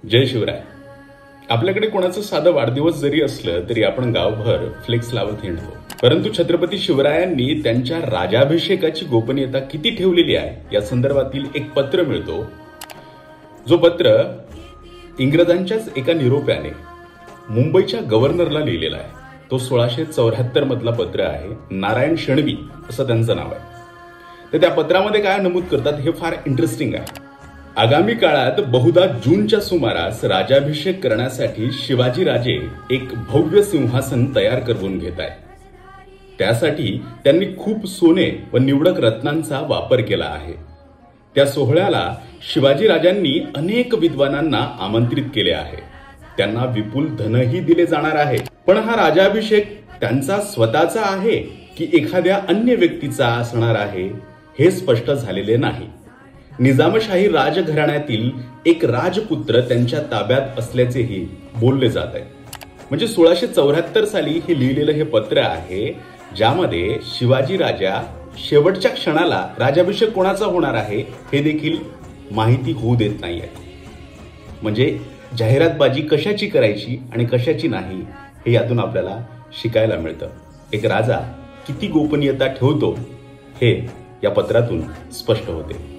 जय शिवराय. आपल्याकडे कोणाचं साधं वाढदिवस जरी असलं तरी आपण गावभर फ्लेक्स लावत हिंडतो. परंतु छत्रपती शिवरायांनी त्यांच्या राजाभिषेकाची गोपनीयता किती ठेवलेली आहे या संदर्भातील एक पत्र मिळतो. जो पत्र इंग्रजांच्याच एका निरोप्याने मुंबईच्या गव्हर्नरला लिहिलेला आहे. तो 1674 मधला पत्र आहे. नारायण शणवी असं त्यांचं नाव आहे. तर त्या पत्रामध्ये काय नमूद करतात हे फार इंटरेस्टिंग आहे. आगामी काळात बहुधा जूनच्या सुमारास राजाभिषेक करण्यासाठी शिवाजीराजे एक भव्य सिंहासन तयार करून घेत आहेत. त्यासाठी त्यांनी खूप सोने व निवडक रत्नांचा वापर केला आहे. त्या सोहळ्याला शिवाजीराजांनी अनेक विद्वानांना आमंत्रित केले आहे. त्यांना विपुल धनही दिले जाणार आहे. पण हा राजाभिषेक त्यांचा स्वतःचा आहे की एखाद्या अन्य व्यक्तीचा असणार आहे हे स्पष्ट झालेले नाही. निजामशाही राजघराण्यातील एक राजपुत्र त्यांच्या ताब्यात असल्याचेही बोलले जात आहे. म्हणजे 1674 साली हे लिहिलेलं हे पत्र आहे ज्यामध्ये शिवाजी राजा शेवटच्या क्षणाला राजाभिषेक कोणाचा होणार आहे हे देखील माहिती होऊ देत नाहीये. म्हणजे जाहिरातबाजी कशाची करायची आणि कशाची नाही हे यातून आपल्याला शिकायला मिळतं. एक राजा किती गोपनीयता ठेवतो हे या पत्रातून स्पष्ट होते.